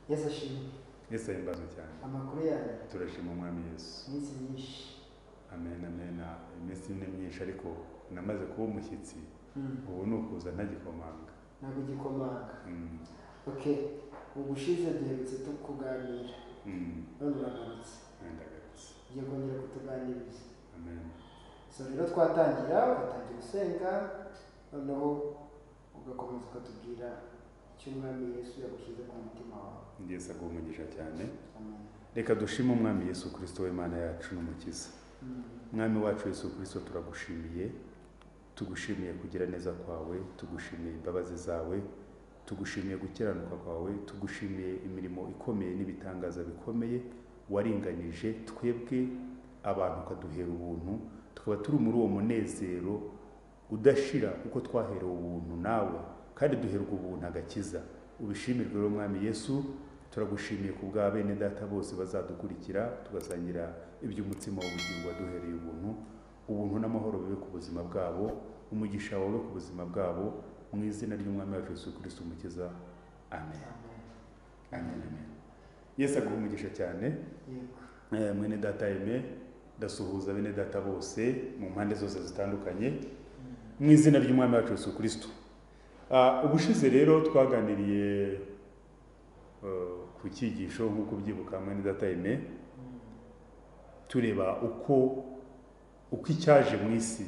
Yesu ashimwe. Yesu ahimbaze cyane. Amakuru yawe. Turashima umwami Yesu. Iminsi myinshi. Amen amen. Iminsi ni myinshi ariko namaze kuba umushyitsi. Ubu ni ukuza ntagikomanga. Ntabwo gikomanga. Okay. Ubushize duherutse tukuganira. None uragarutse. Ndagarutse. Ugiye kongera kutuganiriza. Amen. So rero twatangira ugatangira usenga noneho ugakomeza ukatubwira icyo umwami Yesu yagushyize ku mutima wawe. Yesu agumugisha cyane. Amen. Reka dushime umwami Yesu Kristo w'Imana yacu n'umukiza. Mwami wacu Yesu Kristo turagushimiye. Tugushimiye kugira neza kwawe, tugushimiye imbabazi zawe, tugushimiye gukiranuka kwawe, tugushimiye imirimo ikomeye n'ibitangaza bikomeye waringanije twebwe abantu ukaduhera ubuntu, tukaba turi muri uwo munezero udashira uko twaherewe ubuntu nawe, kandi duherwa ubuntu agakiza. Ubishimirwe rero mwami Yesu, turagushimiye ku bwa bene data bose bazadukurikira tugasangira iby'umutsima w'ubugingo waduhereye ubuntu n'amahoro bibe ku buzima bwabo, umugisha wawe ku buzima bwabo, mu izina ry'umwami wacu Yesu Kristo umukiza. Amen. Amen. Amen. Yesu aguha umugisha cyane. Mwene data Aime, ndasuhuza bene data bose mu mpande zose zitandukanye mu izina ry'umwami wacu Yesu Kristo. Ubushize rero twaganiriye ku cyigisho nk'uko byibuka mwene data Aime, tureba uko icyaje mu isi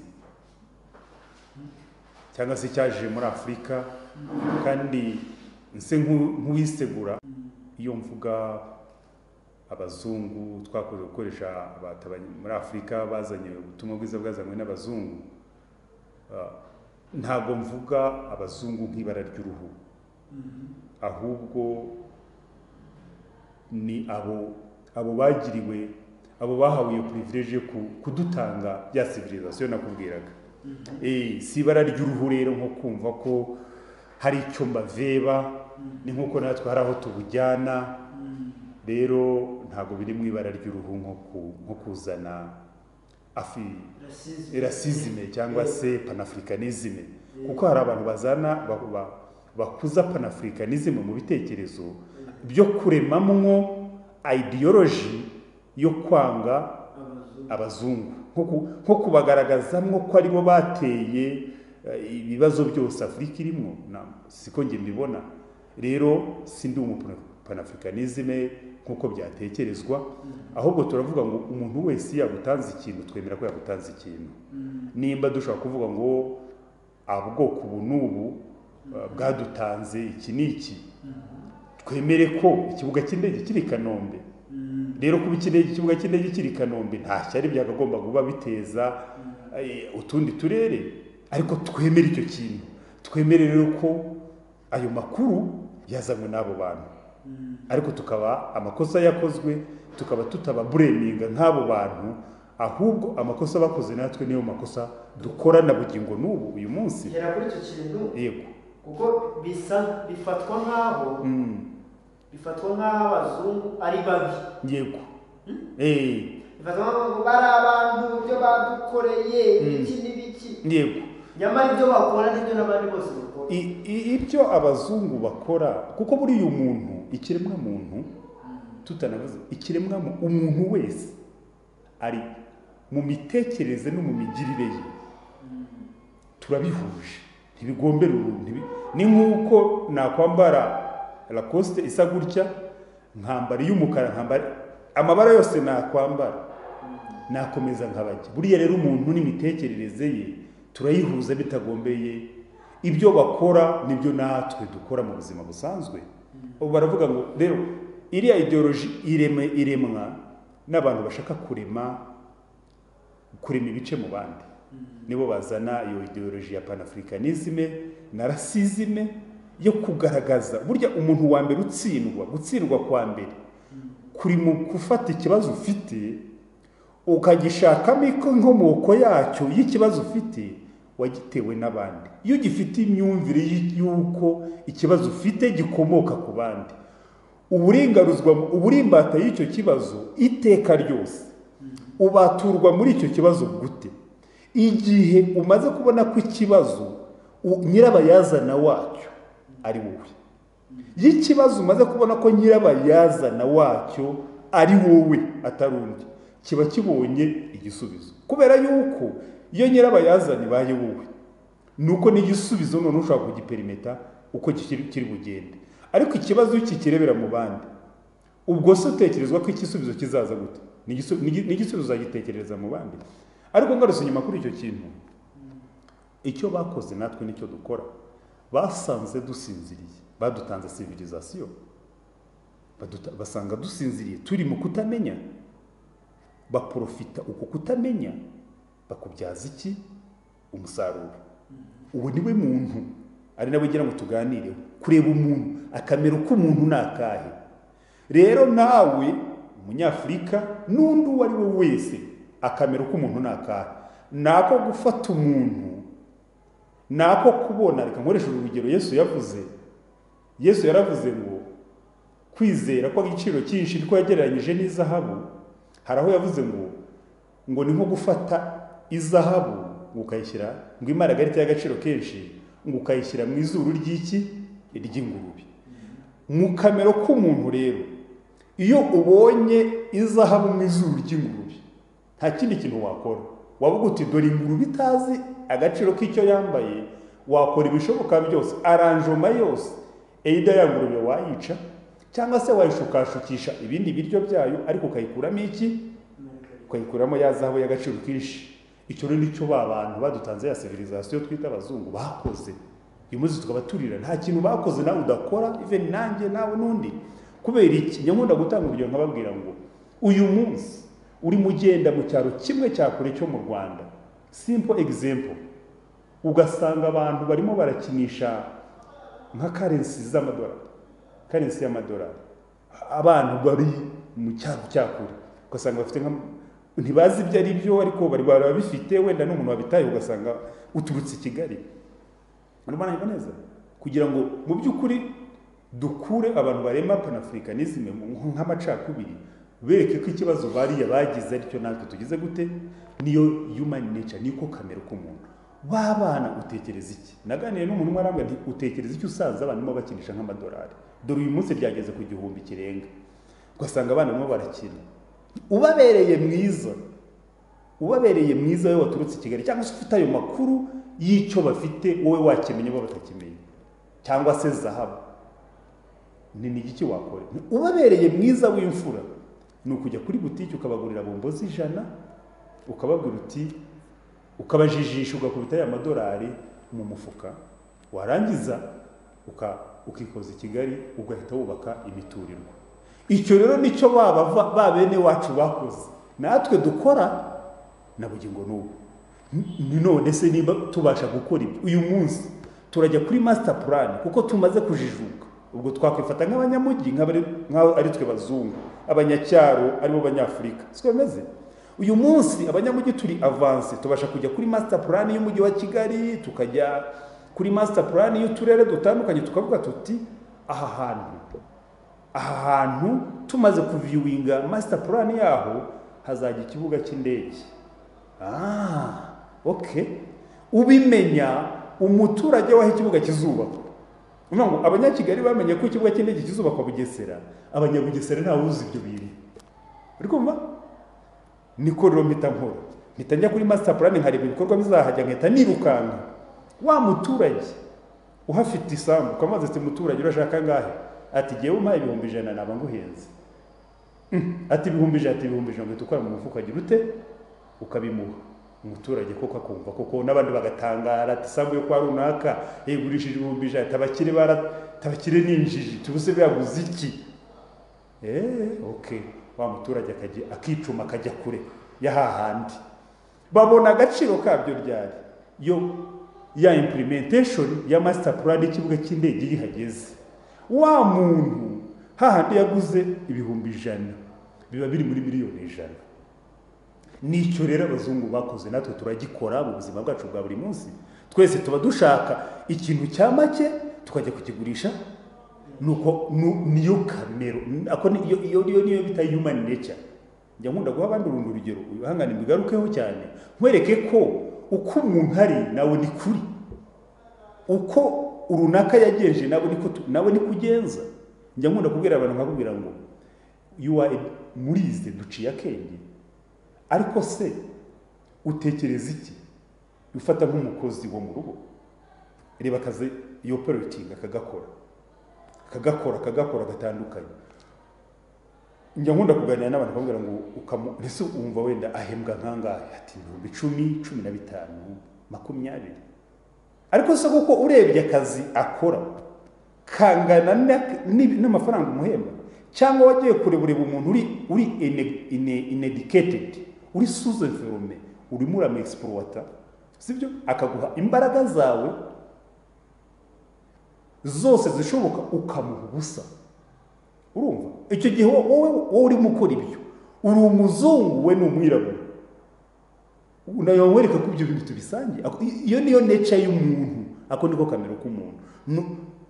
cyangwa se cyaje muri Afurika, kandi nse nk'uwisegura iyo mvuga abazungu twakoze gukoresha muri Afurika bazanye ubutumwa bwiza bwazanywe n'abazungu. Ntabwo mvuga abazungu nk'ibara ry'uruhu, ahubwo ni abo bagiriwe, abo bahawe iyo privilege kudutanga bya civilisation nakubwiraga. Si ibara ry'uruhu rero nko kumva ko hari icyo mbaveba, ni nk'uko natwe hari aho tubujyana. Rero ntabwo biri mu ibara ry'uruhu nko kuzana racisme cyangwa se panafricanisme, kuko hari abantu bazana bakuza panafricanisme mu bitekerezo byo kuremamwo ideology yo kwanga abazungu, nko kubagaragazamwo ko aribo bateye ibibazo byose Afurika irimo. Siko nge mbibona. Rero sindi panafricanisme nkuko byatekerezwa, ahubwo turavuga ngo umuntu wese yagutanze ikintu twemera ko yagutanze ikintu. Nimba dushobora kuvuga ngo ubwoko ubu n'ubu bwadutanze iki n'iki, twemere ko ikibuga cy'indege kiri Kanombe. Rero kuba ikibuga cy'indege kiri Kanombe nta cyari byagomba kuba biteza utundi turere, ariko twemere icyo kintu. Twemere rero ko ayo makuru yazanywe n'abo bantu, ariko tukaba amakosa yakozwe tukaba tutababureminga nk'abo bantu, ahubwo amakosa bakoze natwe niyo makosa dukora na bugingo n'ubu uyu munsi. Gera kuri icyo kintu. Yego. Kuko bifatwa nk'aho abazungu ari babi. Yego. Bifatwa nk'aho bari abantu byo badukoreye iki n'ibiki. Yego. Nyamara ibyo bakora n'ibyo n'abandi bose bakora. Ibyo abazungu bakora, kuko buriya umuntu, ikiremwa muntu, tutanavuze ikiremwa umuntu wese ari mu mitekerereze no mu migirire ye turabihuje, ntibigombera urundi. Ni nk'uko nakwambara Lacoste isa gutya, nkambara y'umukara, nkambara amabara yose nakwambara, nakomeza nkabajya. Buriya rero umuntu n'imitekerereze ye turayihuza bitagombeye. Ibyo bakora nibyo natwe dukora mu buzima busanzwe. Ubu baravuga ngo rero iriya ideology iremwa n'abantu bashaka kurema ibice mu bandi. Nibo bazana iyo ideology ya panafricanisme na racisme yo kugaragaza burya umuntu wa mbere gutsindwa kwa mbere kuri mu gufata ikibazo ufite ukagishakamo inkomoko yacyo y'ikibazo ufite, wagitewe n'abandi. Iyo ugifite imyumvire y'uko ikibazo ufite gikomoka ku bandi, uburimbata y'icyo kibazo iteka ryose ubaturwa muri icyo kibazo gute? Igihe umaze kubona ko ikibazo nyirabayazana wacyo ari wowe, y'ikibazo umaze kubona ko nyirabayazana wacyo ari wowe atari undi, kiba kibonye igisubizo. Kubera yuko iyo nyirabayazana ibaye wowe, nuko n'igisubizo none ushobora kugiperimeta uko kiri bugende. Ariko ikibazo kikirebera mu bandi, ubwo se utekerezwa ko igisubizo kizaza gute? N'igisubizo uzagitekereza mu bandi. Ariko ngarutse inyuma kuri icyo kintu, icyo bakoze natwe nicyo dukora. Basanze dusinziriye, badutanze civilisation, basanga dusinziriye turi mu kutamenya, baprofita uko kutamenya bakubyaza iki? Umusaruro. Ubu niwe muntu ari nawe ngira ngo tuganireho, kureba umuntu, akamero k'umuntu nakahe. Rero nawe umunyafrika n'undi uwo ari we wese, akamero k'umuntu nakahe, nako gufata umuntu, nako kubona. Reka nkoresha urugero Yesu yaravuze ngo kwizera ko igiciro cyinshi niko yagereranyije n'izahabu. Hari aho yavuze ngo ni nko gufata izahabu ukayishyira ngo imaragarita y'agaciro kenshi ngo ukayishyira mu izuru ry'ingurube. Mu kamero k'umuntu rero, iyo ubonye izahabu mu izuru ry'ingurube, nta kindi kintu wakora. Wavuga uti dore ingurube itazi agaciro k'icyo yambaye, wakora ibishoboka byose, aranjoma yose, eida ya ngurube wayica cyangwa se wayishukashukisha ibindi biryo byayo, ariko ukayikuramo iki? Ukayikuramo ya zahabu y'agaciro kenshi. Icyo rero nicyo bantu badutanze ya civilisation twita abazungu bakoze. Uyu munsi tukaba turira nta kintu bakoze nawe udakora, even nanjye nawe n'undi. Kubera iki? Nyamunda gutanga urugero nkababwira ngo uyu munsi uri mugenda mu cyaro kimwe cya kure cyo mu Rwanda, simple example, ugasanga abantu barimo barakinisha nka currency z'amadolari, currency y'amadolari. Abantu bari mu cyaro cyakure ugasanga bafite ntibazi ibyo ari byo, ariko bari barabifite, wenda n'umuntu wabitaye ugasanga uturutse i Kigali. Urabona neza kugira ngo mu by'ukuri dukure abantu barema panafricanisme nk'amacakubiri, bereke ko ikibazo bariya bagize aricyo natwe tugize gute, niyo human nature, niko kamero k'umuntu. Wabana utekereza iki? Naganiriye n'umuntu umwe arambwira nti utekereza iki usanze abantu mo bakinisha nk'amadolari? Dore uyu munsi byageze ku 1000 kirenga, ugasanga abana mo barakina. Ubabereye mwiza wowe waturutse i Kigali, cyangwa se ufite ayo makuru y'icyo bafite wowe wakimenye bo batakimenye, cyangwa se zahabu, ni igiki wakora? Ubabereye mwiza w'imfura ni ukujya kuri butike ukabagurira bombo z'100, ukababwira uti, ukabajijisha, ugakubita ya madolari mu mufuka, warangiza ukikoza i Kigali, ugahita wubaka imiturirwa. Icyo rero nicyo bene wacu bakoze, natwe dukora na bugingo n'ubu. None se niba tubasha gukora ibyo, uyu munsi turajya kuri master plan kuko tumaze kujijuka. Ubwo twakwifata nk'abanyamujyi, nk'aho ari twe bazungu, abanyacyaro aribo banyafrika, siko bimeze. Uyu munsi abanyamujyi turi avance, tubasha kujya kuri master plan y'umujyi wa Kigali, tukajya kuri master plan y'uturere dutandukanye, tukavuga tuti aha hantu tumaze kuviewinga master plan yaho hazajya ikibuga cy'indege. Okay. Ubimenya umuturage waho ikibuga kizubakwa. Ngo abanyakigali bamenye ko ikibuga cy'indege kizubakwa Bugesera, abanyabugesera nta wuzi ibyo biri. Uri kumva? Niko rero mpita njya kuri master plan nkareba ibikorwa bizahajya, nketa nirukanka. Wa muturage uhafite isambu, kamaze ati muturage urashaka ngahe? Ati giye umpaye 100 naba nguhenze. Ati 100 ngo tukora mu mufuka agira ute? Ukabimuha. Umuturage koko akumva koko, n'abandi bagatangara ati sambu yo kwa runaka yegurishije 100, tabakire ninjiji tubuse byaguze iki? Okay. Wa muturage akicuma akajya kure yahahandi. Babona agaciro kabyo ryari ya implementation ya master plan y'ikibuga cy'indege yihageze. Wa muntu hahandi yaguze 100,000 biba biri muri miliyoni 100. Nicyo rero abazungu bakoze, natwe turagikora mu buzima bwacu bwa buri munsi. Twese tuba dushaka ikintu cya make tukajya kukigurisha, nuko niyo kamero, ako niyo bita human nature. Njya nkunda guha abandi urugero, hangane mbigarukeho cyane, nkwereke ko uko umuntu ari nawe ni kuri, uko runaka yagenje nawe niko ugenza. Njya nkunda kubwira abantu nkabwira ngo murize duciye akenge, ariko se utekereza iki ufata nk'umukozi wo mu rugo, reba akazi operating akagakora gatandukanye. Njya nkunda kuganira n'abantu bakubwira ngo ese wumva wenda ahembwa nkangahe, ati 10, 15, 20, ariko se kuko urebye akazi akora kangana n'amafaranga umuhemba, cyangwa wagiye kureba umuntu uri ineducated, uri sous-informé, urimo uramexploiter, sibyo, akaguha imbaraga zawe zose zishoboka ukamuha ubusa. Urumva icyo gihe wowe urimo ukora ibyo, uri umuzungu, we ni umwirabura, nayo wereka ko ibyo bintu tubisangiye. Iyo niyo nature y'umuntu, ako niko kamero k'umuntu,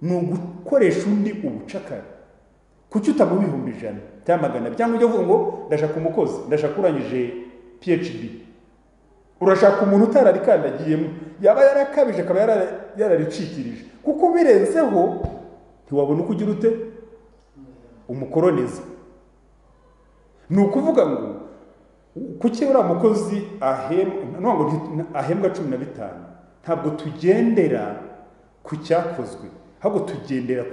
ni ugukoresha undi ubucakara. Kuki utamuha 100 cyangwa 100, cyangwa ujya uvuga ngo ndashaka umukozi, ndashaka urangije PhD, urashaka umuntu utararikandagiyemo, yaba yarakabije akaba yararicikirije, kuko birenzeho ntiwabona uko ugira ute umukoroneza. Ni ukuvuga ngo kuki uriya mukozi ahembwa 15, ntabwo tugendera ku cyakozwe, ahubwo tugendera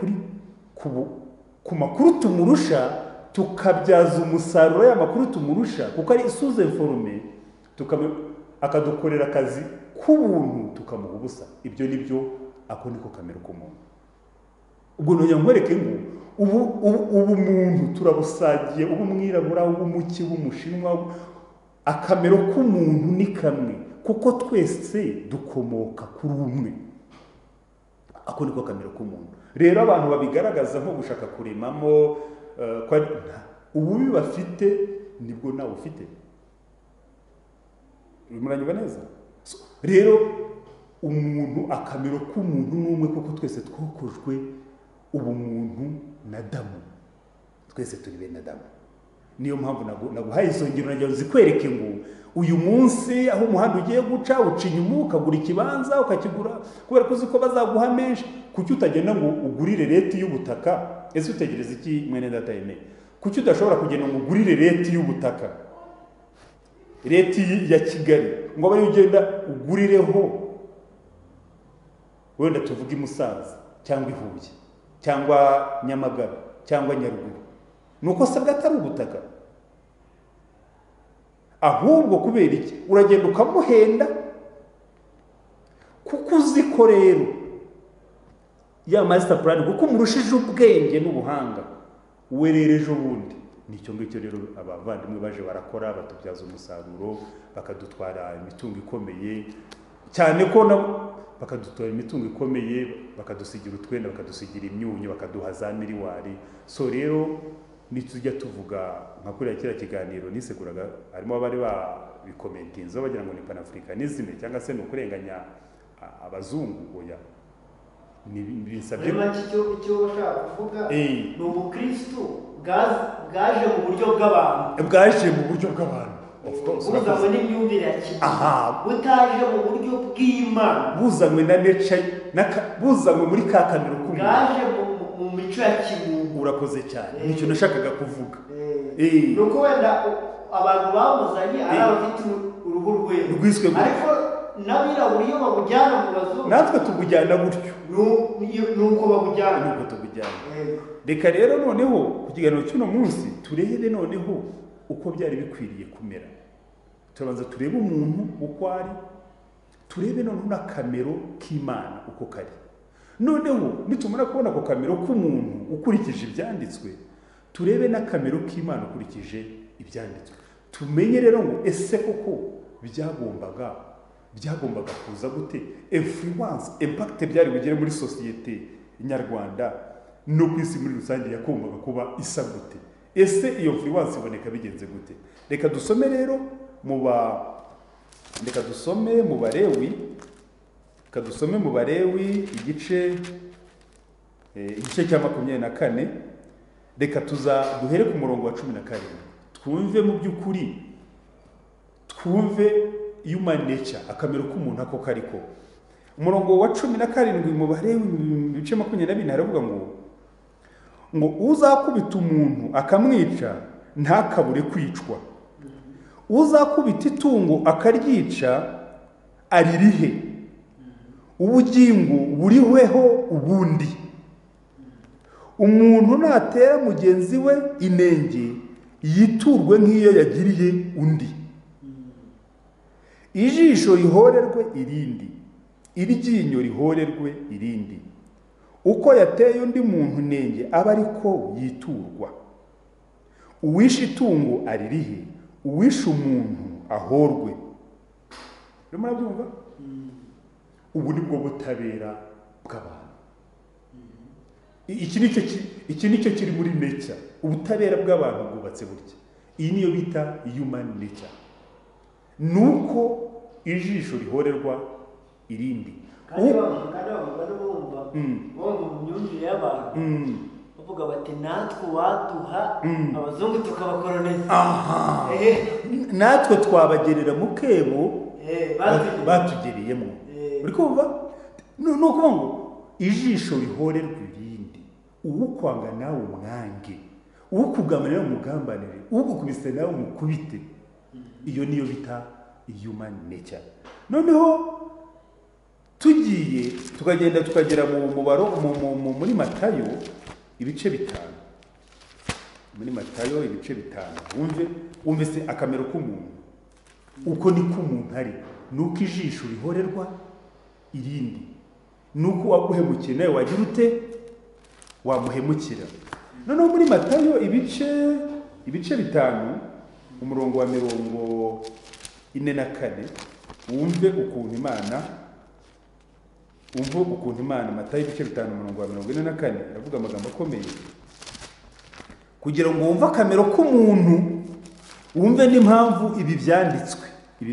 ku makuru tumurusha, tukabyaza umusaruro y'amakuru tumurusha, kuko ari sous-informé, akadukorera akazi k'ubuntu tukamuha ubusa. Ibyo nibyo, ako niko kamero k'umuntu. Ubwo nongera nkwereke ngo ubu muntu turabusagiye, ubu mwirabura, ubu muki, ubu mushinwa, akamero k'umuntu ni kamwe, kuko twese dukomoka kuri umwe. Ako niko kamero k'umuntu. Rero abantu babigaragaza nko gushaka kuremamo ububi bafite nibwo nawe ufite. Muranyumva neza? Rero umuntu, akamero k'umuntu n'umwe, kuko twese twokojwe ubumuntu na Adamu, twese turi bene Adamu. Niyo mpamvu naguhaye izo ngero nagira zikwereke ngo uyu munsi aho umuhanda ugiye guca uca inyuma ukagura ikibanza ukakigura kubera ko uziko bazaguha menshi. Kuki utagenda ngo ugurire leti y'ubutaka? Ese utegereza iki mwene data yemeye? Kuki udashobora kugenda ngo ugurire leti y'ubutaka, leti ya Kigali, ngo bari ugenda ugurireho wenda tuvuga i Musanze cyangwa i Huye cyangwa Nyamagabe cyangwa Nyaruguru? Nuko sabwa atari ubutaka, ahubwo kubera iki uragenda ukamuhenda, kuko uziko rero ya master plan, kuko murushije ubwenge n'ubuhanga, we rero ejo bundi nicyo ngicyo. Rero abavandimwe baje barakora, batubyaza umusaruro, bakadutwara imitungo ikomeye cyane, ko bakadutwara imitungo ikomeye, bakadusigira utwenda, bakadusigira imyunyu, bakaduha za miliwari. So rero nitujya tuvuga nka kuri kiriya kiganiro niseguraga, harimo abari babikomentinze bagira ngo ni panafricanisme cyangwa se no kurenganya abazungu. Oya, ni bisabye icyo bashaka kuvuga ni ubukristo bwaje mu buryo bw'abantu, of course, buzanywe n'imyumvire ya kimuntu, butaje mu buryo bw'Imana, buzanywe na nature, buzanywe muri ka kamero k'umuntu, bwaje mu mico ya kimuntu. Urakoze cyane, nicyo nashakaga kuvuga. Nuko wenda abantu babuzanye ari abafite uruhu rwiswe, ariko n'abirabura iyo babujyana mu bazungu, natwe tubujyana gutyo, nuko babujyana. Reka rero noneho ku kiganiro cy'uno munsi turebe noneho uko byari bikwiriye kumera. Turabanza turebe umuntu uko ari, turebe noneho na kamero k'Imana uko kari. Noneho nitumara kubona ko kamero k'umuntu ukurikije ibyanditswe, turebe na kamero k'Imana ukurikije ibyanditswe. Tumenye rero ngo ese koko byagombaga kuza gute, influence, impact byari bugere muri societe nyarwanda no kwisi muri rusange yakombaga kuba isa gute. Ese iyo influence iboneka bigenze gute? Reka dusome rero mu Balewi igice cya 24. Reka duhere ku murongo wa 17, twumve mu by'ukuri, twumve human nature, akamero k'umuntu ako kariko. umurongo wa 17 umubare w'ibice 24 haravuga ngo uzakubita umuntu akamwica ntakabure kwicwa, uzakubita itungo akaryica aririhe, ubugingo burihweho ubundi. Umuntu natera mugenzi we inenge yiturwe nk'iyo yagiriye undi. Ijisho rihorerwe irindi, iryinyo rihorerwe irindi. Uko yateye undi muntu inenge aba ariko yiturwa. Uwishe itungo aririhe, uwishe umuntu ahorwe. Murabyumva? Ubu ni bwo butabera bw'abantu. Iki nicyo kiri muri nature. Ubutabera bw'abantu bwubatse burya. Iyi niyo bita human nature. Nuko ijisho rihorerwa irindi. Kandi bumva mu myumvire y'abantu bavuga bati natwe waduha abazungu tukabakoloniza. Natwe twabagerera mu kebo batugereyemo. Uri kumva? Nuko ngo ijisho rihorerwa irindi, uwukwanga nawe umwange, uwukugamanira umugambanire, uwugukubise nawe umukubite. Iyo niyo bita human nature. Noneho tugiye tukagenda tukagera muri Matayo ibice 5. Muri Matayo ibice 5 wumve se akamero k'umuntu uko niko umuntu ari. Nuko ijisho rihorerwa irindi, nuko waguhemukiye nawe wagira ute wamuhemukira. Noneho muri Matayo ibice 5 umurongo wa 44 wumve ukuntu Imana Matayo ibice 5 umurongo wa 44 aravuga amagambo akomeye kugira ngo wumve akamero k'umuntu, wumve n'impamvu ibi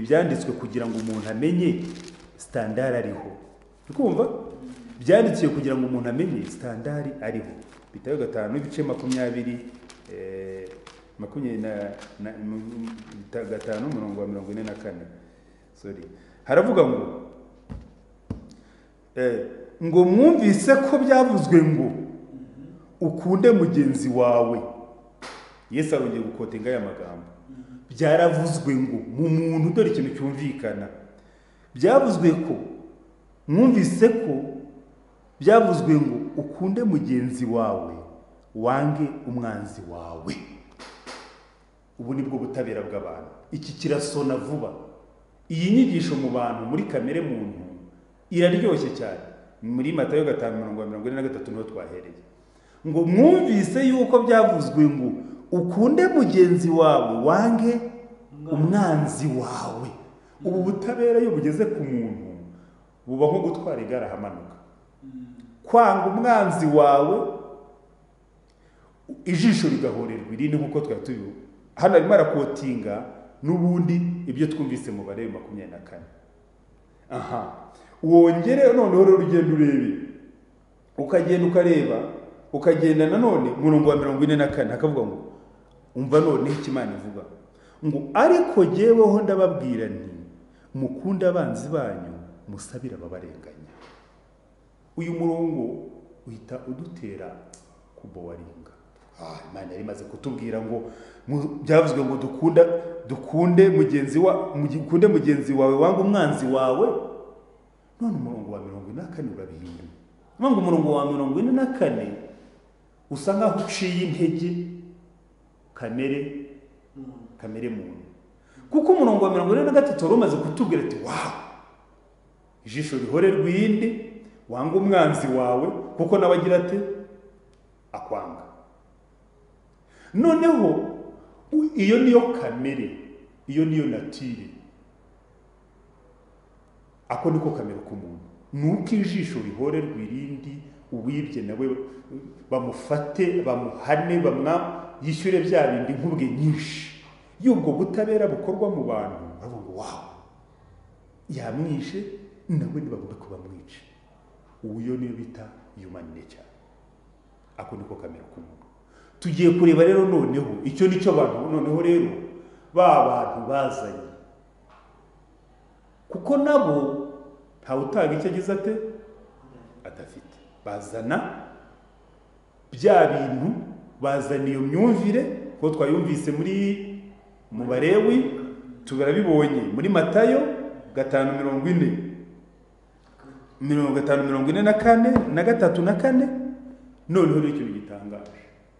byanditswe kugira ngo umuntu amenye standard ariho. Ukumva byanditswe kugira ngo umuntu amenye standard ariho. Matayo 5 ibice 5 umurongo wa 44 haravuga ngo mwumvise ko byavuzwe ngo ukunde mugenzi wawe. Yesu arongeye gukotenga aya magambo. Byaravuzwe ngo mu muntu, dore ikintu cyumvikana. Byavuzwe ko mwumvise ko byavuzwe ngo ukunde mugenzi wawe wange umwanzi wawe. Ubu nibwo butabera bw'abantu. Iki kirasona vuba. Iyi nyigisho mu bantu muri kamere muntu iraryoshye cyane. Muri Matayo 5:43 niho twahereye. Ngo mwumvise yuko byavuzwe ngo ukunde mugenzi wawe wange umwanzi wawe. Ubu butabera iyo bugeze ku muntu buba nko gutwara igare ahamanuka. Kwanga umwanzi wawe ijisho rigahorerwa irindi nkuko twatubiho. Hano arimo arakotinga n'ubundi ibyo twumvise mu Balewi 24. Wongere noneho rero ugenda urebe, ukagenda ukareba, ukagenda nanone umurongo wa 44 akavuga ngo umva none ikimana ivuga ngo ariko jyeweho ndababwira nti mukunda abanzi banyu musabira ababarenganya. Uyu murongo uhita udutera kubowaringa. Imana yari imaze kutubwira ngo byavuzwe ngo dukunde mugenzi wawe wanga umwanzi wawe. None umurongo wa 44 urabihinduye. Ngo umurongo wa 44 usa nkaho uciye intege kamere muntu. Kuko umurongo wa 43 urumaze kutubwira ati ijisho rihorerwa irindi, wanga umwanzi wawe kuko nawe agira ate akwanga. Noneho iyo niyo kamere, iyo niyo natire. Ako niko kamere k'umuntu. Nuko ijisho rihorerwa irindi, uwibye nawe bamufate bamuhane yishyure bya bindi nkubwe nyinshi. Y'ubwo butabera bukorwa mu bantu bavuga yamwishe nawe ntibagomba kuba mwice. Uyo niyo bita human nature. Ako niko kamere k'umuntu. Tugiye kureba rero noneho icyo nicyo abantu noneho rero ba bantu bazanye, kuko nabo ntawe utanga icyo agize ate adafite. Bazana bya bintu, bazana iyo myumvire ko twayumvise mu Balewi, turabibonye muri Matayo 5:54 na 3 na 4. Noneho ikintu gitangaje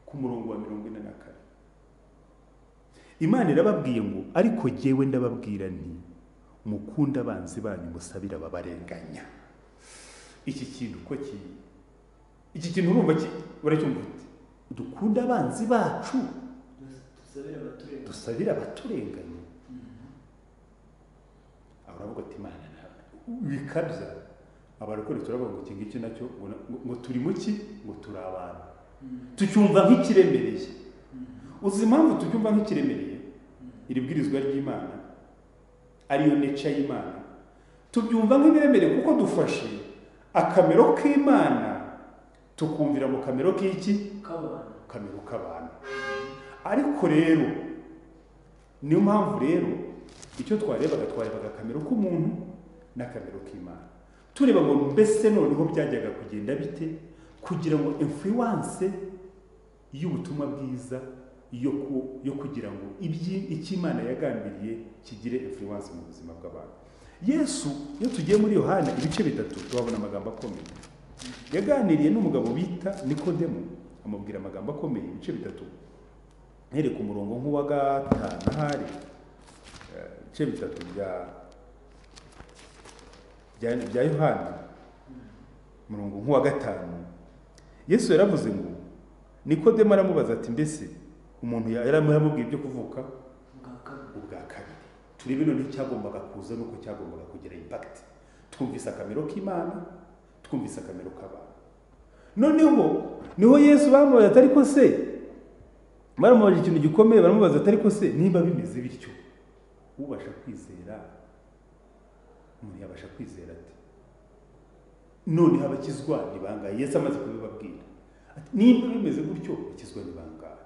ku murongo wa 44, Imana irababwiye ngo ariko jyewe ndababwira nti mukunda abanzi banyu, musabira ababarenganya. Iki kintu urumva uracyumva ute? Dukunda abanzi bacu, dusabira abaturenganya. Aravuga ati Imana bikabya abarakora turavuga ngo iki nacyo ngo turi muki, ngo turi abantu. Tucyumva nk'ikiremereye. Uzi impamvu tucyumva nk'ikiremereye? Iri bwirizwa ry'Imana ariyo neca y'Imana, tubyumva nk'ibiremereye kuko dufashe akamero k'Imana tukumvira mu kamero k'iki, kamero k'abantu. Ariko rero niyo mpamvu rero icyo twarebaga akamero k'umuntu n'akamero k'Imana, tureba ngo mbese noneho byajyaga kugenda bite kugira ngo influence y'ubutumwa bwiza yo kugira ngo icyo Imana yagambiriye kigire influence mu buzima bw'abantu. Yesu iyo tugiye muri Yohana ibice 3 tubabona amagambo akomeye. Yaganiriye n'umugabo bita Nikodemo, amubwira amagambo akomeye. Ibice 3 here ku murongo nk'uwa 5 hari ibice 3 bya Yohana murongo nk'uwa 5. Yesu yaravuze ngo, Nikodemo aramubaza ati mbese umuntu yaramubwiye ibyo kuvuka ubwa kabiri. Turi bino n'icyagombaga kuza nuko cyagombaga kugira impact. Twumvise akamero k'Imana, twumvise akamero k'abantu. Niho Yesu bamubaza ati ariko se, baramubaza ikintu gikomeye, baramubaza ati ariko se niba bimeze bityo ubasha kwizera, umuntu yabasha kwizera ati none abakizwa ni bangahe? Yesu amaze kubibabwira ati niba bimeze gutyo bakizwa ni bangahe?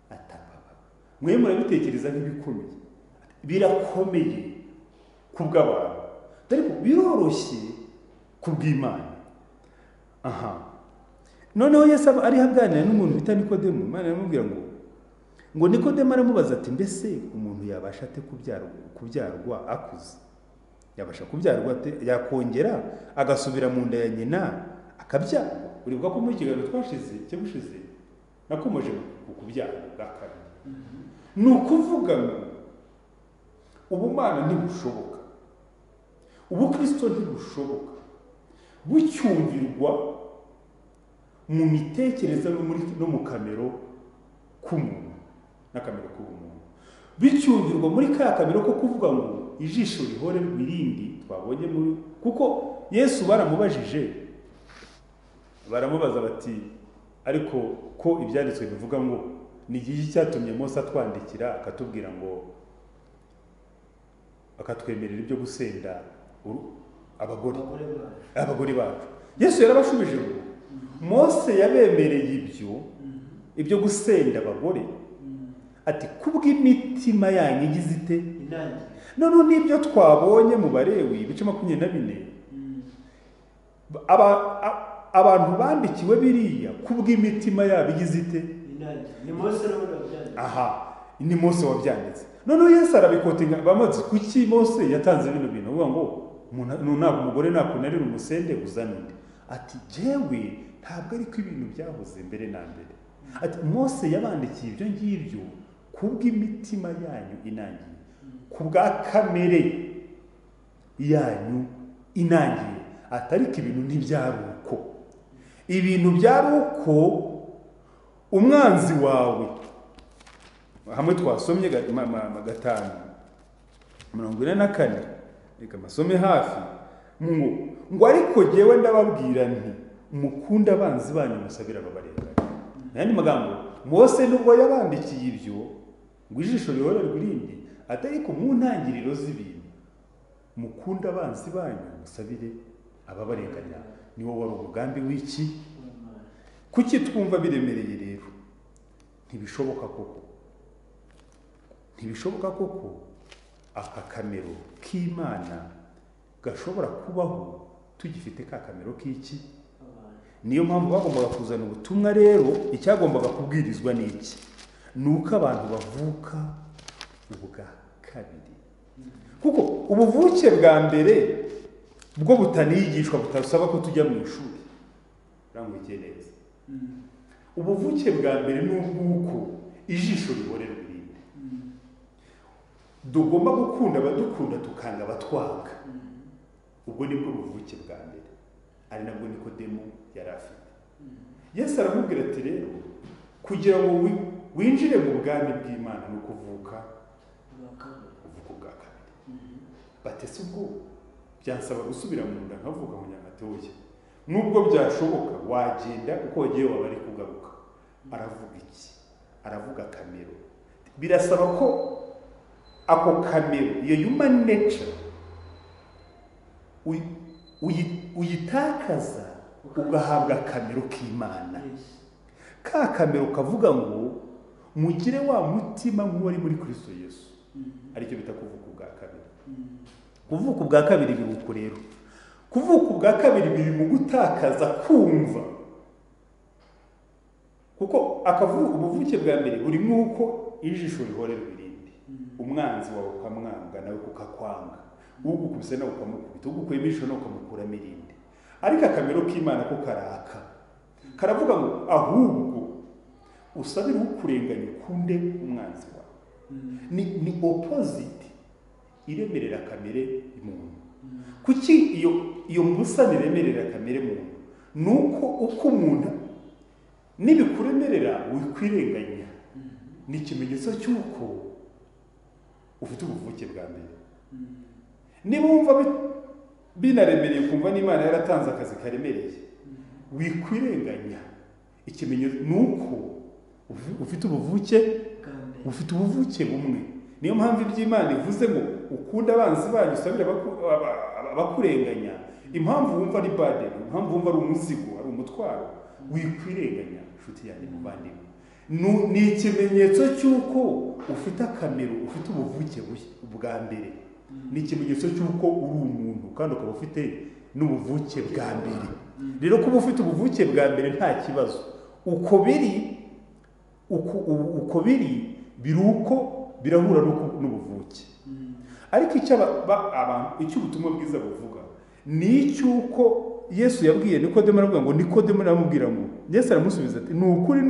Atapapa mwe murabitekereza nk'ibikomeye, birakomeye kubw'abantu ariko biroroshye kubw'Imana. Noneho Yesu ari haganira n'umuntu bita Nikodemo. Imana iramubwira ngo Nikodemo aramubaza ati mbese umuntu yabasha ate kubyarwa akuze? Yabasha kubyarwa ate? Yakongera agasubira mu nda ya nyina akabyarwa? Uribuka ko mu kiganiro cyabushize nakomeje kubyarwa bwa kabiri. Ni ukuvuga ngo ubumana ntibushoboka, ubukristo ntibushoboka bucyumvirwa mu mitekerereze no mu kamero k'umuntu n'akamero k'umuntu, bicyumvirwa muri ka kamero ko kuvuga ngo ijisho rihore rwirindi twabonye muri, kuko Yesu baramubajije, baramubaza bati ariko ko ibyanditswe bivuga ngo ni igihe cyatumye Mose atwandikira akatubwira ngo akatwemerera ibyo gusenda abagore bacu. Yesu yarabashubije ngo Mose yabemereye ibyo gusenda abagore ati kubw'imitima yanyu igize ite inangi. None nibyo twabonye mu Balewi ibice 24 abantu bandikiwe biriya kubw'imitima yabo igize ite inangi. Ni Mose wabyanditse. Ni Mose wabyanditse. None Yesu arabikotinga bamaze kuki Mose yatanze bino bintu uvuga ngo ntabwo umugore nakunarira umusende uzana undi. Ati jewe ntabwo ariko ibintu byahoze mbere na mbere. Ati Mose yabandikiye ibyo ngibyo kubw'imitima yanyu inangiye, kubwa kamere yanyu inangiye. Atariko ibintu ntibyaruko, ibintu byaruko umwanzi wawe. Hamwe twasomye 5:44 reka masome hafi ngo ariko jewe ndababwira nti mukunda abanzi banyu musabira ababarenganya. Nandi magambo Mose nubwo yabandikiye ibyo ngo ijisho rihora rwirindi, atariko mu ntangiriro z'ibintu mukunda abanzi banyu musabire ababarenganya. Niwo wari umugambi w'iki? Kuki twumva biremereye rero? Ntibishoboka koko aka kamero k'Imana gashobora kubaho tugifite ka kamero k'iki. Niyo mpamvu bagombaga kuzana ubutumwa. Rero icyagombaga kubwirizwa ni iki? Ni uko abantu bavuka ubwa kabiri, kuko ubuvuke bwa mbere bwo butanigishwa, butasaba ko tujya mu ishuri. Uramwikiye neza. Ubuvuke bwa mbere ni ubw'uko ijisho rihorera irindi. Tugomba gukunda abadukunda tukanga abatwanga. Ubwo nibwo buvuke bwa mbere, ari nabwo Nikodemo yari afite. Yesu aramubwira ati rero kugira ngo winjire mu bwami bw'Imana no kuvuka ubwa kabiri. Batese ubwo byansaba gusubira mu nda nkavuga mu nyamatoya. Nubwo byashoboka wagenda uko wagiye waba ari kugaruka. Aravuga iki? Aravuga kamero. Birasaba ko ako kamero, iyo human nature, uyitakaza ugahabwa kamero k'Imana. Ka kamero kavuga ngo mugire wa mutima nk'uwari muri Kristo Yesu. Aricyo bita kuvuka ubwa kabiri. Kuvuka ubwa kabiri biruko rero. Kuvuka ubwa kabiri biri mu gutakaza kumva. Kuko ubuvuke bwa mbere buri nk'uko ijisho rihorera irindi. Umwanzi wawe ukamwanga nawe kukakwanga. Ugukubise nawe ukamukubita, ugukuyemo ijisho nawe ukamukuramo irindi. Ariko akamero k'Imana ko karaka. Karavuga ngo ahubwo usabire ukurenganya ukunde umwanzi wawe. Ni opposite iremerera kamere y'umuntu. Kuki iyo mbusa niremerera kamere muntu? Nuko uko umuntu nibikuremerera wikwirenganya. Ni ikimenyetso cy'uko ufite ubuvuke bwa mbere. Niba wumva binaremereye kumva n'Imana yaratanze akazi karemereye, wikwirenganya. Ikimenyetso nuko ufite ubuvuke bumwe. Niyo mpamvu iby'Imana ivuze ngo ukunda abanzi banyu, usabire abakurenganya. Impamvu wumva ari burden, impamvu wumva ari umuzigo, ari umutwaro, wikwirenganya. Nshuti yanjye muvandimwe, ni ikimenyetso cy'uko ufite akamero, ufite ubuvuke bwa mbere. Ni ikimenyetso cy'uko uri umuntu kandi ukaba ufite n'ubuvuke bwa mbere. Rero kuba ufite ubuvuke bwa mbere nta kibazo. Uko biri biruko birahura n'ubuvuke. Ariko icyo ubutumwa bwiza buvuga ni icy'uko Yesu yabwiye Nikodemo, aravuga ngo Nikodemo aramubwira ngo, Yesu aramusubiza ati ni ukuri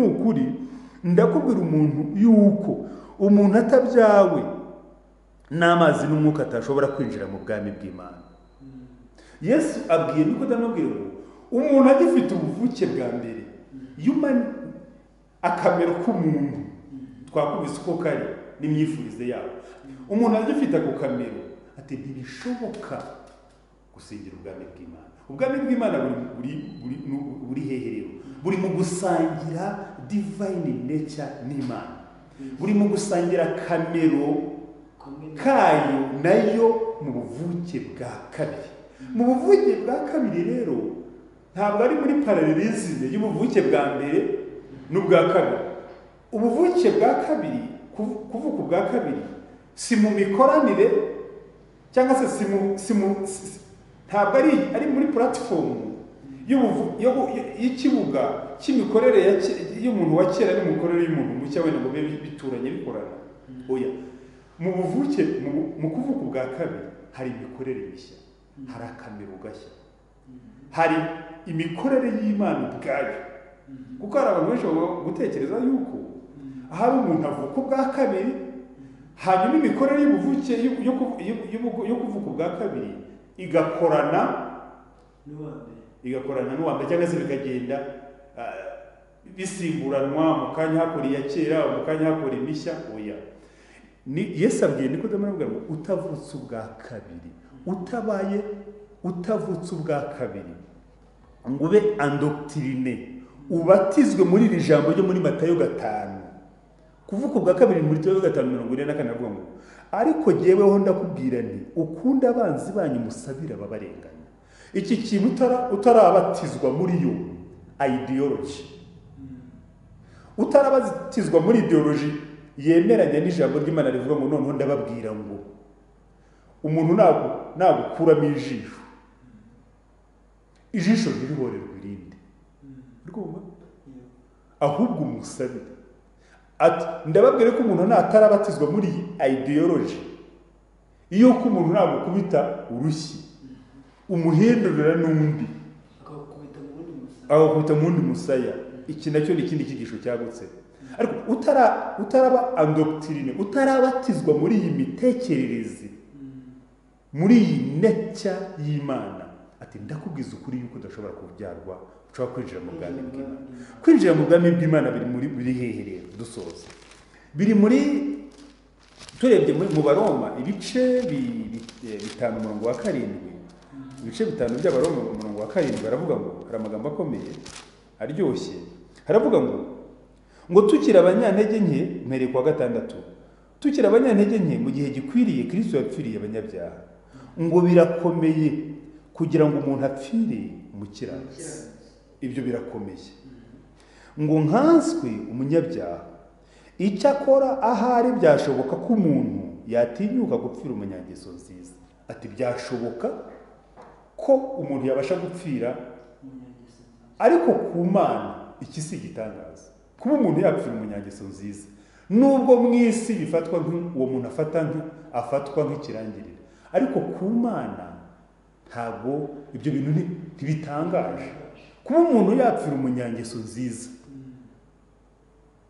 ndakubwira umuntu yuko umuntu atabyawe n'amazi n'umwuka atashobora kwinjira mu bwami bw'Imana. Yesu abwiye Nikodemo, abwira ngo umuntu agifite ubuvuke bwa mbere, akamero k'umuntu twakubise uko kari n'imyifurize yawe, umuntu agifite ako kamero ati ntibishoboka gusingira ubwami bw'Imana. Ubwami bw'Imana buri hehe rero? Buri mu gusangira divine nature n'Imana. Buri mu gusangira kamero kayo nayo mu buvuke bwa kabiri. Mu buvuke bwa kabiri rero ntabwo ari muri parallelisme y'ubuvuke bwa mbere n'ubwa kabiri. Ubuvuke bwa kabiri, kuvuka ubwa kabiri, si mu mikoranire cyangwa se ntabwo ari muri platform y'ikibuga cy'imikorere y'umuntu wa kera n'imikorere y'umuntu mushya wenda ngo bibe bituranye bikorana. Oya, mu buvuke mu kuvuka ubwa kabiri hari imikorere mishya, hari akamero gashya, hari imikorere y'Imana ubwayo. Kuko hari abantu benshi gutekereza yuko hari umuntu avuka ubwa kabiri hanyuma imikorere y'ubuvuke yo kuvuka ubwa kabiri igakorana n'uwambere cyangwa se bikagenda bisimburanwa, mu kanya hakora iya kera, mu kanya hakora imishya. Oya, Yesu abwiye Nikodemo, aravuga ngo utavutse ubwa kabiri, utavutse ubwa kabiri ngo ube andoctrine, ubatizwe muri iri jambo ryo muri Matayo 5. Kuvuka ubwa kabiri muri Matayo 5:44 aravuga ngo ariko jyeweho ndakubwira nti ukunda abanzi banyu musabira ababarenganya. Iki kintu utarabatizwa muri yo ideology, utarabatizwa muri ideology yemeranya n'ijambo ry'Imana rivuga ngo noneho ndababwira ngo umuntu nagukuramo ijisho ijisho ntirihorerwe irindi rwumva ahubwo umusabire ati ndababwire ko umuntu natarabatizwa muri iyi ideology iyo ko umuntu nagukubita urushyi umuhindurira n'undi agakubita mu wundi musaya iki nacyo ni ikindi cyigisho cyagutse ariko utaraba andoctrine utarabatizwa muri iyi mitekerereze muri iyi necya y'Imana ati ndakubwiza ukuri yuko udashobora kubyarwa ushobora kwinjira mu bwami bw'Imana kwinjira mu bwami bw'Imana biri hehe rero dusoza biri muri turebye mu Baroma ibice 5 umurongo wa 7 ibice 5 by'Abaroma umurongo wa 7 baravuga ngo hari amagambo akomeye aryoshye haravuga ngo tukira abanyantege nke mpere kwa 6 tukira abanyantege nke mu gihe gikwiriye Kristo yapfiriye abanyabyaha ngo birakomeye kugira ngo umuntu apfire umukiranutsi ibyo birakomeye ngo nkanswe umunyabyaha icyakora ahari byashoboka ko umuntu yatinyuka gupfira umunyangeso nziza ati byashoboka ko umuntu yabasha gupfira ariko ku Mana iki si igitangaza kuba umuntu yapfira umunyangeso nziza nubwo mu isi bifatwa uwo muntu afatwa nk'ikirangirire ariko ku Mana ntabwo ibyo bintu ntibitangaje kuba umuntu yapfira umunyangeso nziza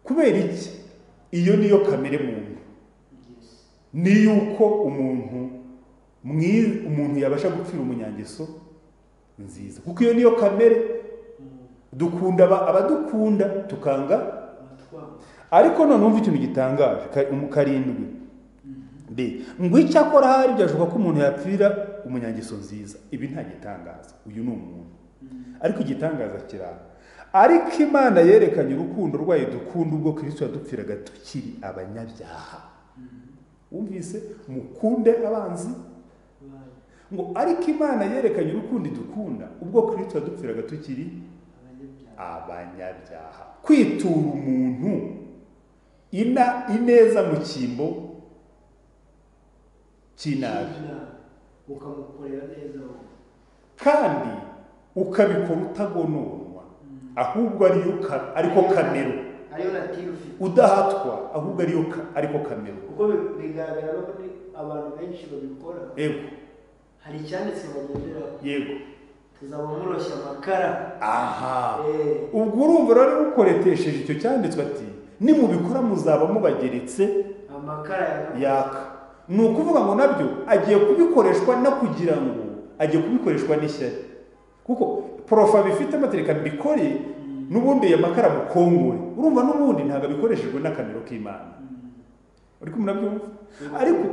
kubera iki iyo niyo kamere muntu ni yuko umuntu yabasha gupfira umunyangeso nziza kuko iyo niyo kamere dukunda abadukunda tukanga ariko none umva ikintu gitangaje 7 ngo icyakora hari byashoboka ko umuntu yapfira umunyangeso nziza ibi nta gitangaza uyu ni umuntu ariko igitangaza kiraba ariko Imana yerekanye urukundo rwayo dukunda ubwo Kristo yadupfiraga tukiri abanyabyaha wumvise mukunde abanzi ngo ariko Imana yerekanye urukundo dukunda ubwo Kristo yadupfiraga tukiri abanyabyaha kwitura umuntu ineza mu cyimbo cy'inabi ukamukorera neza kandi ukabikora utagononwa ahubwo ariko kamero ariyo native udahatwa ahubwo ariko kamero kuko bigaragara ko abantu benshi babikora yego hari icyanditse bagendera yego tuzaba muroshya amakara aha ubwo urumva rero ukoretesheje icyo cyanditswe ati nimubikora muzaba mubageretse amakara yaka ni ukuvuga ngo nabyo agiye kubikoreshwa no kugira ngo agiye kubikoreshwa n'ishyari kuko profa bifite amategeko mbikore n'ubundi amakara mukongore urumva n'ubundi ntabwo bikoreshejwe n'akamero k'Imana ariko murabyumva ariko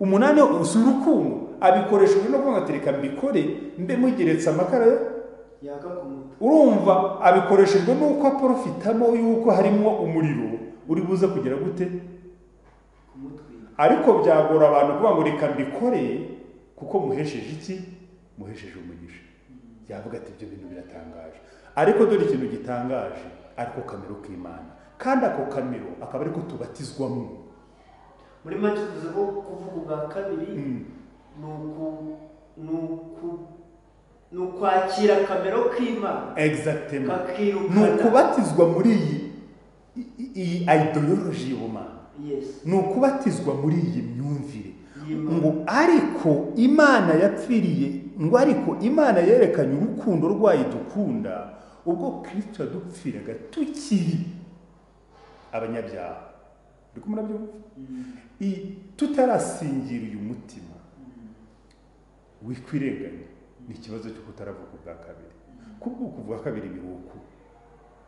umunani usura urukundo abikoreshejwe no kuvuga ati reka mbikore mbe mugeretse amakara yaka kumuta urumva abikoreshejwe n'uko aprofitamo yuko harimo umuriro uri buze kugira gute ariko byagora abantu kuvuga ngo reka mbikore kuko muhesheje iki muhesheje umugisha yavuga ati ibyo bintu biratangaje ariko dore ikintu gitangaje ariko kamero k'Imana kandi ako kamero akaba ariko tubatizwamo muri make tuvuze ko kuvuga ubwa kabiri ni ukwakira kamero k'Imana exactement ni ukubatizwa muri iyi ideology y'ubumana yes ni ukubatizwa muri iyi myumvire ngo ariko Imana yapfiriye ngo ariko Imana yerekanye urukundo rwayo dukunda ubwo Kristo yadupfiraga tukiri abanyabyaha ariko murabyumva tutarasingira uyu mutima wikwirenganya ni ikibazo cyo kutaravuga ubwa kabiri kuvuga ubwa kabiri biruko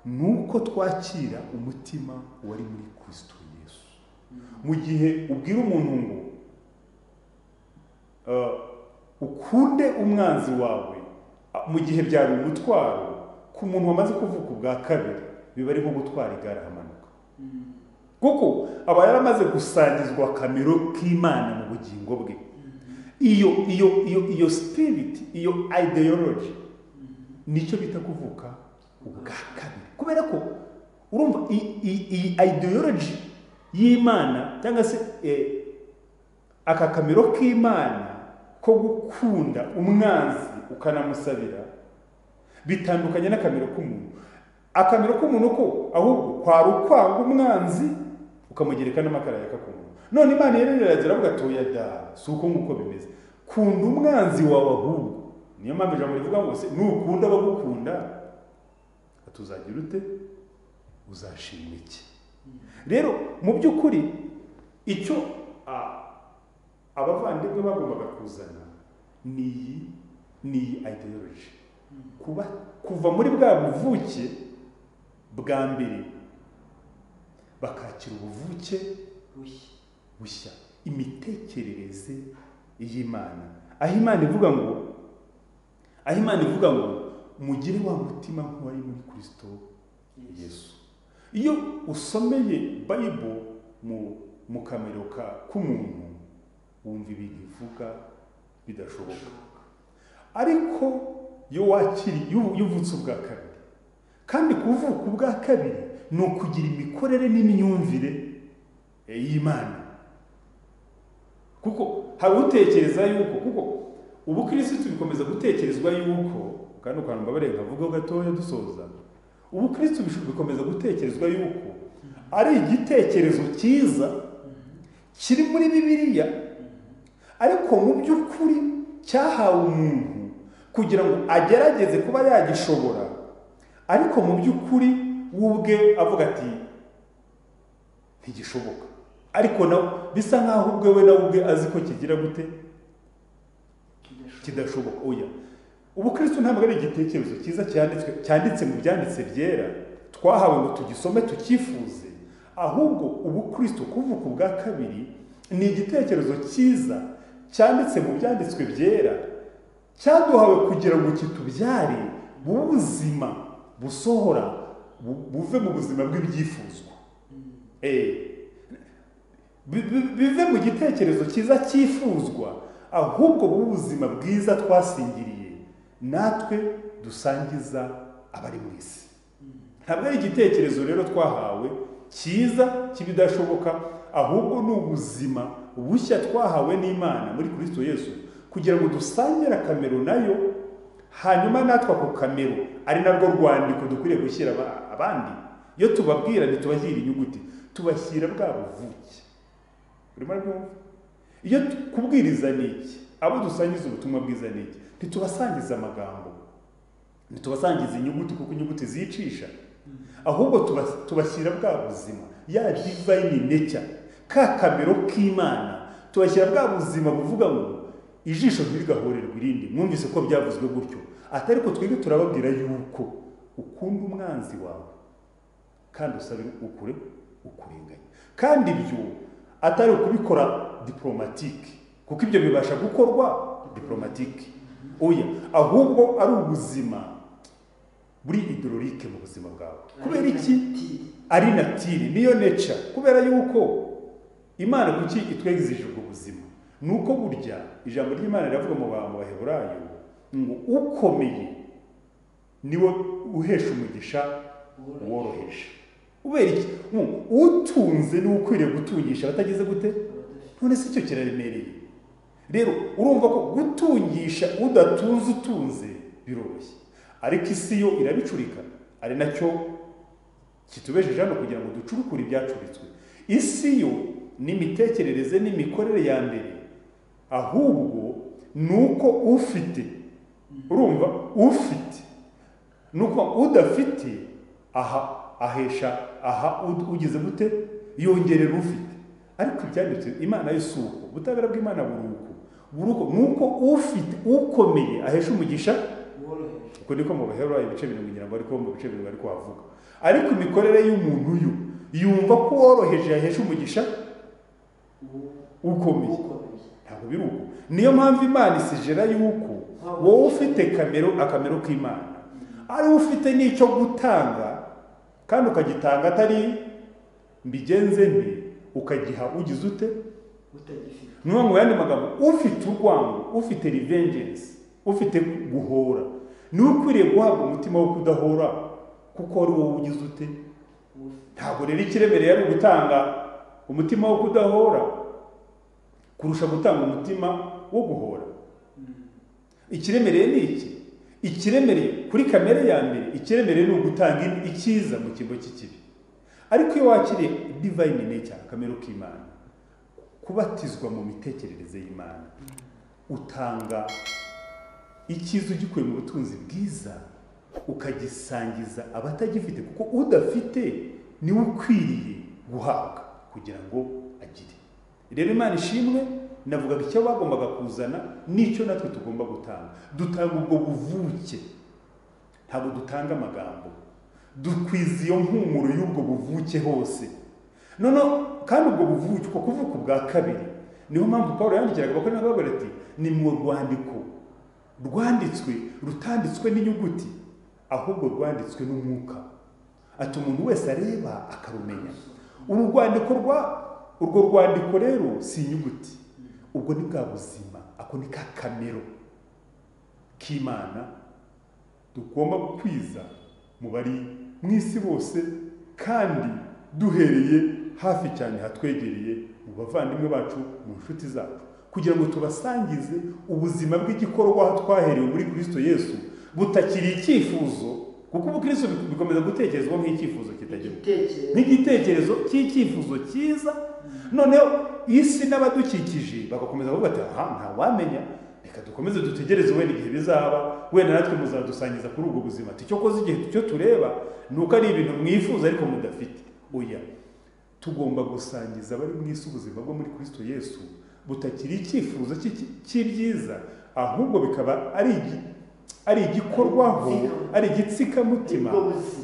nuko twakira umutima wari muri Kristo Yesu mu gihe ubwira umuntu ngo ukunde umwanzi wawe mu gihe byari umutwaro ku muntu wamaze kuvuka ubwa kabiri biba ari nko gutwara igare hamanuka kuko aba yaramaze gusangizwa kamero k'Imana mu bugingo bwe iyo spirit iyo ideology nicyo bita kuvuka ubwa kabiri kubera ko urumva iyi ideology y'Imana cyangwa se aka kamero k'Imana ko gukunda umwanzi ukanamusabira bitandukanye n'akamero k'umuntu. Akamero k'umuntu ko ahubwo kwari ukwanga umwanzi ukamugereka n'amakara yaka ku muntu. None Imana yererera iravuga atoya da si uko nguko bimeze, kunda umwanzi wawe ahubwo. Niyo mpamvu ijambo rivuga ngo se nukunda abagukunda tuzagira ute, uzashimwa iki? Rero mu by'ukuri icyo abavandimwe bagombaga kuzana ni ideology, kuva muri bwa buvuke bwa mbere bakakira ubuvuke bushya, imitekerereze y'Imana, aho Imana ivuga ngo mugire wa mutima nk'uwari muri Kristo Yesu. Iyo usomeye Bible mu kamero k'umuntu wumva ibintu ivuga bidashoboka, ariko iyo uvutse ubwa kabiri, kandi kuvuka ubwa kabiri ni ukugira imikorere n'imyumvire y'Imana. Kuko hari utekereza yuko ubukristo bikomeza gutekerezwa yuko, kandi ukantu mbabarenga avuga gatoya dusoza, ubukristo bikomeza gutekerezwa yuko ari igitekerezo cyiza kiri muri Bibiliya, ariko mu by'ukuri cyahawe umuntu kugira ngo agerageze kuba yagishobora, ariko mu by'ukuri ubwe avuga ati ntigishoboka, ariko nawe bisa nkaho ubwe azi ko kigira gute, kidashoboka. Oya, ubukristo ntabwo ari igitekerezo cyiza cyanditse mu byanditse byera twahawe ngo tugisome tukifuze, ahubwo ubukristo kuvuka ubwa kabiri ni igitekerezo cyiza cyanditse mu byanditswe byera, cyaduhawe kugira ngo kitubyare ubuzima busohora buve mu buzima bw'ibyifuzwa, bive mu gitekerezo cyiza cyifuzwa, ahubwo ubuzima bwiza twasingiriye natwe dusangiza abari mu isi. Ntabwo ari igitekerezo rero twahawe cyiza kibidashoboka, ahubwo ni ubuzima bushya twahawe n'Imana muri Kristo Yesu kugira ngo dusangire akamero nayo, hanyuma natwe ako kamero ari narwo rwandiko dukwiriye gushyira abandi. Iyo tubabwira ntitubashyira inyuguti, tubashyira bwa buvuke. Urimo kumva? Iyo kubwiriza niki, abo dusangiza ubutumwa bwiza niki, ntitubasangiza amagambo, ntitubasangiza inyuguti kuko inyuguti zicisha, ahubwo tubashyira bwa buzima, ya divine nature, ka kamero k'Imana, tubashyira bwa buzima buvuga ngo ijisho ntirigahorerwa irindi. Mwumvise ko byavuzwe gutyo, atari ko twebwe turababwira yuko ukunda umwanzi wawe kandi usabe ukurenganya, kandi ibyo atari ukubikora diplomatique, kuko ibyo bibasha gukorwa diplomatique. Oya, ahubwo ari ubuzima buri idolorique mu buzima bwawe. Kubera iki? Ari natire, niyo nature. Kubera yuko Imana kuki itwegizije ubwo buzima, nuko burya ijambo ry'Imana riravuga mu Baheburayo ngo ukomeye niwe uhesha umugisha woroheje. Ubera iki? Utunze ni ukwiriye gutungisha batagize gute? None se icyo kiraremereye. Rero urumva ko gutungisha udatunze utunze biroroshye, ariko isi yo irabicurika. Ari nacyo kitubejeje hano kugira ngo ducurukure ibyacuritswe. Isi yo n'imitekerereze n'imikorere ya mbere, ahubwo nuko ufite, urumva, ufite nuko udafite ahesha ugize gute, yongerera ufite. Ariko ibyanditse Imana y'isuko, ubutabera bw'Imana buruko nuko ufite ukomeye ahesha umugisha woroheje. Uko niko mu Baheburayo ibice 70 ariko mu bice 70 ariko havuga. Ariko imikorere y'umuntu yumva ko woroheje ahesha umugisha ukomeye. Ntabwo biruko. Niyo mpamvu Imana isijera yuko wowe ufite akamero k'Imana, ari ufite n'icyo gutanga, kandi ukagitanga atari mbigenze nte, ukagiha ugize ute utagifite. Nuko mu yandi magambo, ufite urwango, ufite revengeance, ufite guhora, ni ukwiriye guhabwa umutima wo kudahora, kuko ari wowe ugize ute. Ntabwo rero ikiremereye ari gutanga umutima wo kudahora kurusha gutanga umutima wo guhora. Ikiremereye ni iki? ikiremereye kuri kamere ya mbere, ikiremereye ni ugutanga icyiza mu cyimbo cy'ikibi. Ariko iyo wakiriye divine nature, akamero k'Imana, kubatizwa mu mitekerereze y'Imana, utanga icyiza ugikuye mu butunzi bwiza ukagisangiza abatagifite, kuko udafite niwe ukwiriye guhabwa kugira ngo agire. Rero Imana ishimwe, navugaga icyo bagombaga kuzana n'icyo natwe tugomba gutanga. Dutanga ubwo buvuke, ntabwo dutanga amagambo, dukwiza iyo mpumuro y'ubwo buvuke hose. Noneho kandi ubwo buvuke, uko kuvuka ubwa kabiri, niho mpamvu Pawulo yandikiraga abakora n'abagore ati ni mu rwandiko rwanditswe rutanditswe n'inyuguti, ahubwo rwanditswe n'umwuka, ati umuntu wese areba akarumenya. Urwo rwandiko rero si inyuguti, ubwo ni bwa buzima, ako ni ka kamero k'Imana tugomba gukwiza mu bari mu isi bose, kandi duhereye hafi cyane hatwegereye, mu bavandimwe bacu, mu nshuti zacu, kugira ngo tubasangize ubuzima bw'igikorwa twaherewe muri Kristo Yesu, butakiri icyifuzo, kuko ubukristo bikomeza gutekerezwa nk'icyifuzo kitagira, nk'igitekerezo cy'icyifuzo cyiza. Noneho isi n'abadukikije bagakomeza bavuga ati aha ntawamenya, reka dukomeze dutegereze wenda igihe bizaba, wenda natwe muzadusangiza kuri ubwo buzima. Ati cyo koze igihe cyo tureba nuko ari ibintu mwifuza ariko mudafite. Oya, tugomba gusangiza abari mu isi ubuzima bwo muri Kristo Yesu butakiri icyifuzo cy'ibyiza, ahubwo bikaba ari igikorwaho, ari igitsikamutima,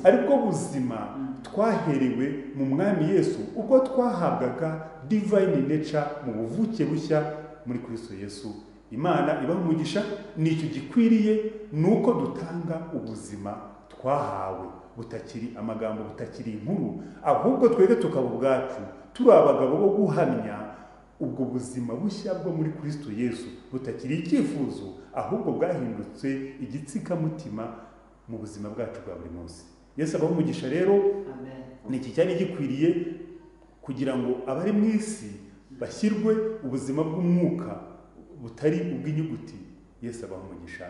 ari bwo buzima twaherewe mu Mwami Yesu ubwo twahabwaga divine nature mu buvuke bushya muri Kristo Yesu. Imana ibaha umugisha, nicyo gikwiriye, nuko dutanga ubuzima twahawe butakiri amagambo, butakiri inkuru, ahubwo twebwe tukaba ubwacu turi abagabo bo guhamya ubwo buzima bushya bwo muri Kristo Yesu, butakiri icyifuzo, ahubwo bwahindutse igitsikamutima mu buzima bwacu bwa buri munsi. Yesu abaha umugisha rero. Ni iki cyari gikwiriye kugira ngo abari mu isi bashyirwe ubuzima bw'umwuka butari ubw'inyuguti. Yesu abaha umugisha.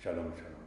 Shalom shalom.